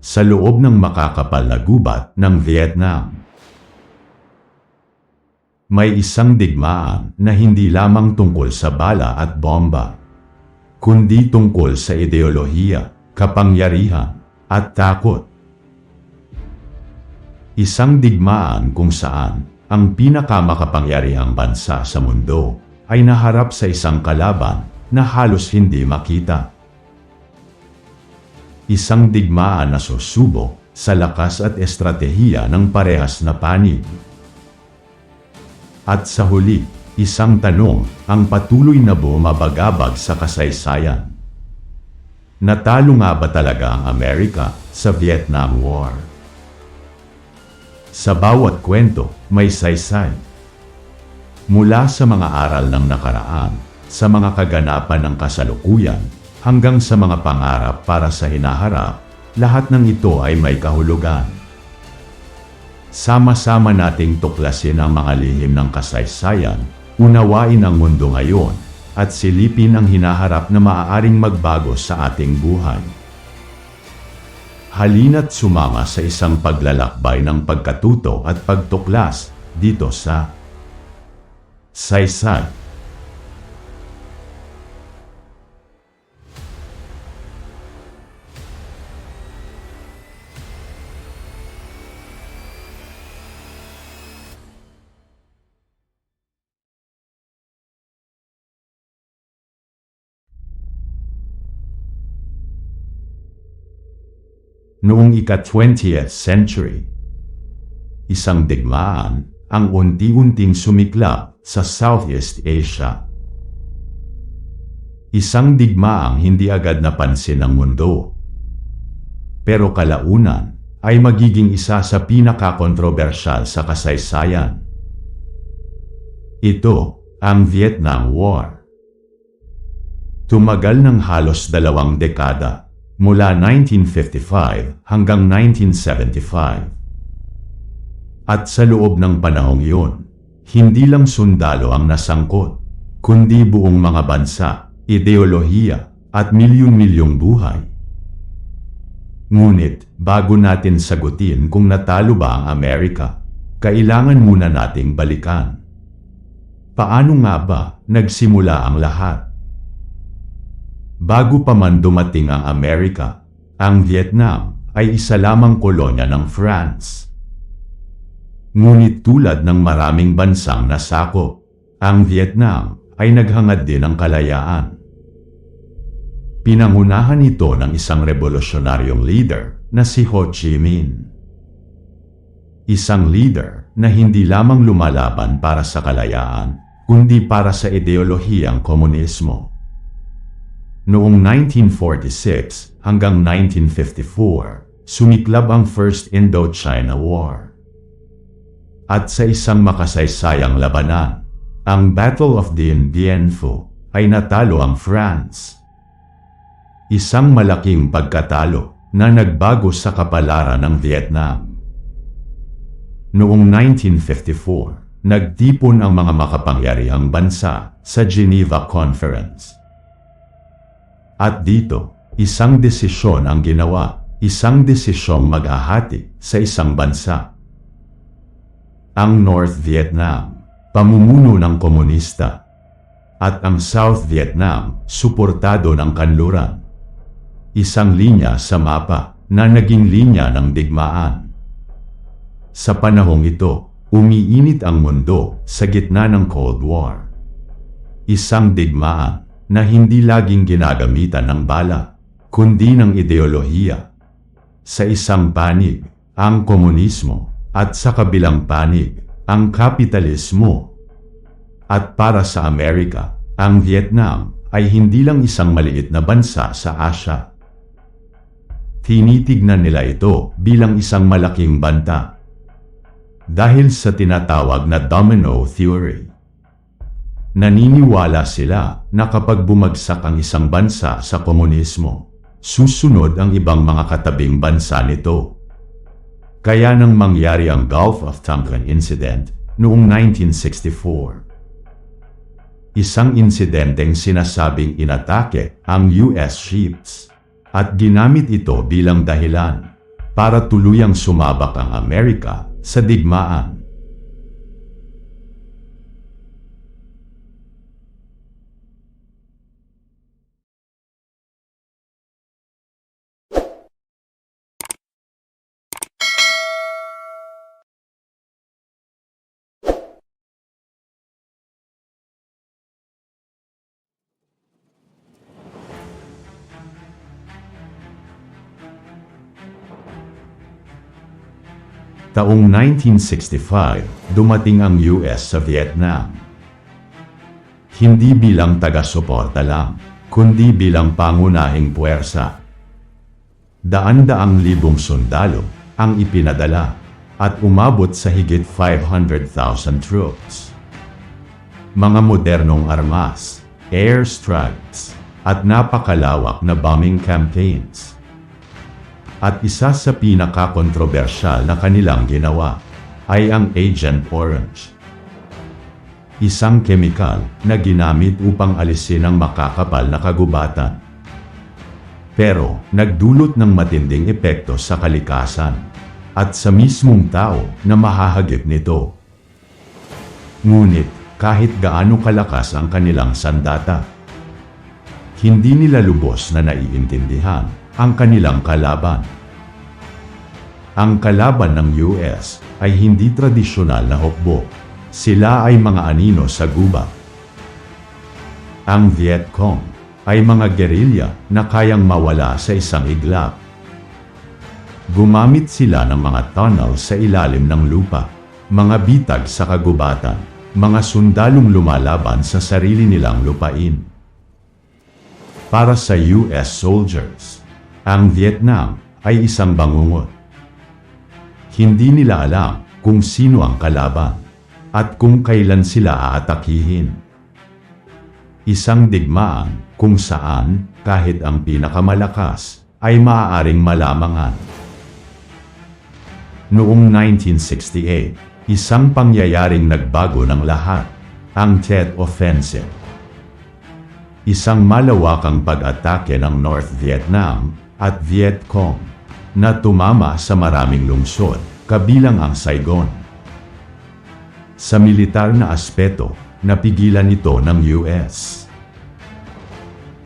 sa loob ng makakapal na gubat ng Vietnam. May isang digmaan na hindi lamang tungkol sa bala at bomba, kundi tungkol sa ideolohiya, kapangyarihan, at takot. Isang digmaan kung saan ang pinakamakapangyarihang bansa sa mundo ay naharap sa isang kalaban na halos hindi makita. Isang digmaan na susubok sa lakas at estratehiya ng parehas na panig. At sa huli, isang tanong ang patuloy na bumabagabag sa kasaysayan. Natalo nga ba talaga ang Amerika sa Vietnam War? Sa bawat kwento, may saysay. Mula sa mga aral ng nakaraan, sa mga kaganapan ng kasalukuyan, hanggang sa mga pangarap para sa hinaharap, lahat ng ito ay may kahulugan. Sama-sama nating tuklasin ang mga lihim ng kasaysayan, unawain ang mundo ngayon, at silipin ang hinaharap na maaaring magbago sa ating buhay. Halina't sumama sa isang paglalakbay ng pagkatuto at pagtuklas dito sa Saysay. Noong ika-20th century, isang digmaan ang unti-unting sumiklab sa Southeast Asia. Isang digmaang hindi agad napansin ng mundo, pero kalaunan ay magiging isa sa pinakakontrobersyal sa kasaysayan. Ito ang Vietnam War. Tumagal ng halos 2 dekada, mula 1955 hanggang 1975. At sa loob ng panahong iyon, hindi lang sundalo ang nasangkot, kundi buong mga bansa, ideolohiya, at milyon-milyong buhay. Ngunit, bago natin sagutin kung natalo ba ang Amerika, kailangan muna nating balikan. Paano nga ba nagsimula ang lahat? Bago pa man dumating ang Amerika, ang Vietnam ay isa lamang kolonya ng France. Ngunit tulad ng maraming bansang nasakop, ang Vietnam ay naghangad din ng kalayaan. Pinangunahan ito ng isang revolusyonaryong leader na si Ho Chi Minh. Isang leader na hindi lamang lumalaban para sa kalayaan, kundi para sa ideolohiyang komunismo. Noong 1946 hanggang 1954, sumiklab ang First Indochina War. At sa isang makasaysayang labanan, ang Battle of Dien Bien Phu, ay natalo ang France. Isang malaking pagkatalo na nagbago sa kapalaran ng Vietnam. Noong 1954, nagtipon ang mga makapangyarihang bansa sa Geneva Conference. At dito, isang desisyon ang ginawa, isang desisyong maghahati sa isang bansa. Ang North Vietnam, pamumuno ng komunista, at ang South Vietnam, suportado ng kanluran. Isang linya sa mapa na naging linya ng digmaan. Sa panahong ito, umiinit ang mundo sa gitna ng Cold War. Isang digmaan na hindi laging ginagamitan ng bala, kundi ng ideolohiya. Sa isang panig, ang komunismo, at sa kabilang panig, ang kapitalismo. At para sa Amerika, ang Vietnam ay hindi lang isang maliit na bansa sa Asya. Tinitignan nila ito bilang isang malaking banta. Dahil sa tinatawag na domino theory. Naniniwala sila na kapag bumagsak ang isang bansa sa komunismo, susunod ang ibang mga katabing bansa nito. Kaya nang mangyari ang Gulf of Tonkin Incident noong 1964. Isang insidenteng sinasabing inatake ang US ships at ginamit ito bilang dahilan para tuluyang sumabak ang Amerika sa digmaan. Taong 1965, dumating ang US sa Vietnam. Hindi bilang taga-suporta lang, kundi bilang pangunahing puwersa. Daan-daang libong sundalo ang ipinadala at umabot sa higit 500,000 troops. Mga modernong armas, airstrikes, at napakalawak na bombing campaigns. At isa sa pinaka-kontrobersyal na kanilang ginawa ay ang Agent Orange. Isang kemikal na ginamit upang alisin ang makakapal na kagubatan. Pero nagdulot ng matinding epekto sa kalikasan at sa mismong tao na mahahagip nito. Ngunit kahit gaano kalakas ang kanilang sandata, hindi nila lubos na naiintindihan ang kanilang kalaban. Ang kalaban ng US ay hindi tradisyonal na hukbo. Sila ay mga anino sa gubat. Ang Viet Cong ay mga gerilya na kayang mawala sa isang iglap. Gumamit sila ng mga tunnel sa ilalim ng lupa, mga bitag sa kagubatan, mga sundalong lumalaban sa sarili nilang lupain. Para sa US soldiers, ang Vietnam ay isang bangungot. Hindi nila alam kung sino ang kalaban at kung kailan sila aatakihin. Isang digmaan kung saan kahit ang pinakamalakas ay maaaring malamangan. Noong 1968, isang pangyayaring nagbago ng lahat, ang Tet Offensive. Isang malawakang pag-atake ng North Vietnam at Viet Cong na tumama sa maraming lungsod, kabilang ang Saigon. Sa militar na aspeto, napigilan ito ng US.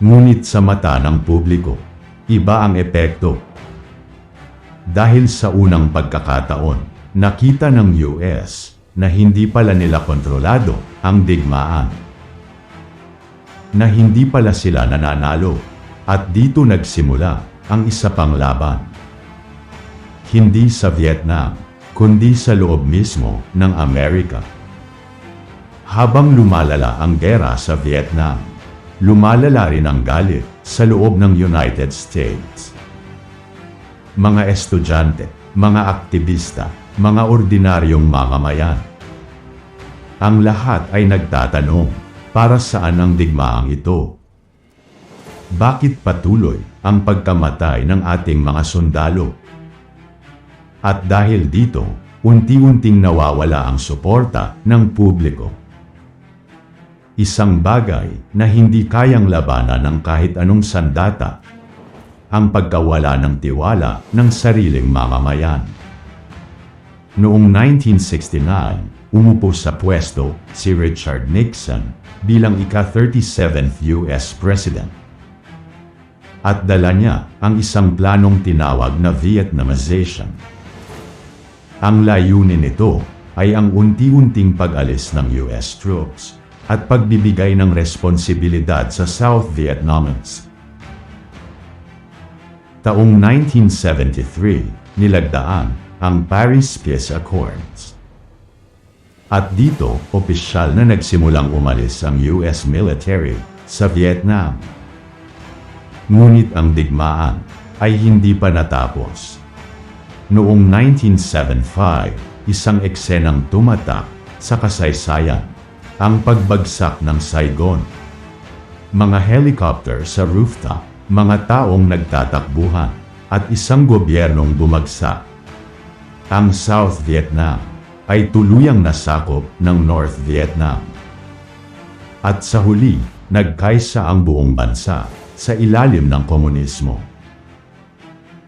Ngunit sa mata ng publiko, iba ang epekto. Dahil sa unang pagkakataon, nakita ng US na hindi pala nila kontrolado ang digmaan. Na hindi pala sila nananalo, at dito nagsimula ang isa pang laban. Hindi sa Vietnam, kundi sa loob mismo ng Amerika. Habang lumalala ang gera sa Vietnam, lumalala rin ang galit sa loob ng United States. Mga estudyante, mga aktivista, mga ordinaryong mamamayan. Ang lahat ay nagtatanong, para saan ang digmaang ito? Bakit patuloy ang pagkamatay ng ating mga sundalo? At dahil dito, unti-unting nawawala ang suporta ng publiko. Isang bagay na hindi kayang labanan ng kahit anong sandata, ang pagkawala ng tiwala ng sariling mamamayan. Noong 1969, umupo sa pwesto si Richard Nixon bilang ika-37th US President. At dala niya ang isang planong tinawag na Vietnamization. Ang layunin nito ay ang unti-unting pag-alis ng US troops at pagbibigay ng responsibilidad sa South Vietnamese. Taong 1973, nilagdaan ang Paris Peace Accords. At dito, opisyal na nagsimulang umalis ang US military sa Vietnam. Ngunit ang digmaan ay hindi pa natapos. Noong 1975, isang eksenang tumatak sa kasaysayan, ang pagbagsak ng Saigon. Mga helicopter sa rooftop, mga taong nagtatakbuhan, at isang gobyernong bumagsak. Ang South Vietnam ay tuluyang nasakop ng North Vietnam. At sa huli, nagkaisa ang buong bansa sa ilalim ng komunismo.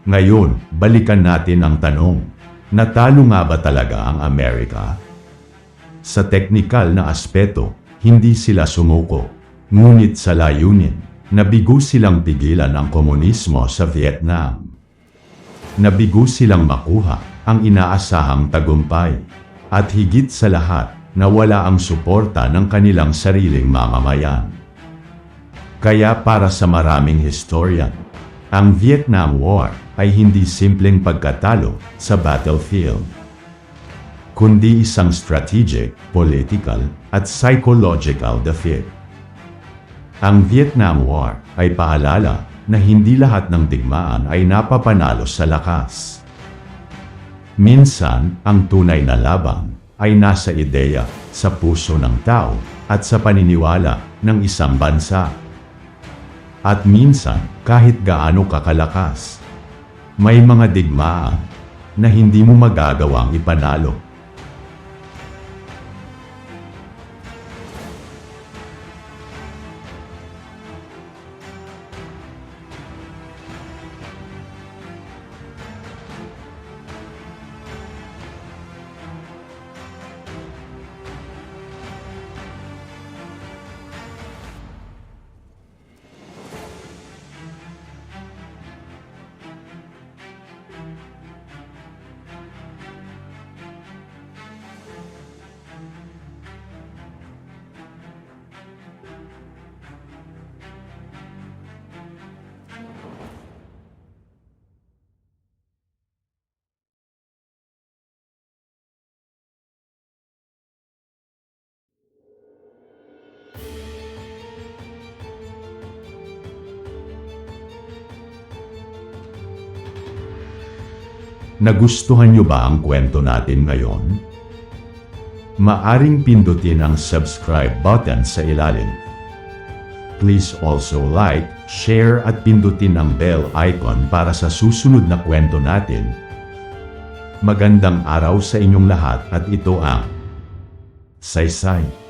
Ngayon, balikan natin ang tanong. Natalo nga ba talaga ang Amerika? Sa teknikal na aspeto, hindi sila sumuko. Ngunit sa layunin, nabigo silang pigilan ang komunismo sa Vietnam. Nabigo silang makuha ang inaasahang tagumpay. At higit sa lahat, nawala ang suporta ng kanilang sariling mamamayan. Kaya para sa maraming historian, ang Vietnam War ay hindi simpleng pagkatalo sa battlefield, kundi isang strategic, political, at psychological defeat. Ang Vietnam War ay paalala na hindi lahat ng digmaan ay napapanalo sa lakas. Minsan, ang tunay na laban ay nasa ideya, sa puso ng tao, at sa paniniwala ng isang bansa. At minsan, kahit gaano kakalakas, may mga digmaan na hindi mo magagawang ipanalo. Nagustuhan niyo ba ang kwento natin ngayon? Maaring pindutin ang subscribe button sa ilalim. Please also like, share at pindutin ang bell icon para sa susunod na kwento natin. Magandang araw sa inyong lahat at ito ang Saysay.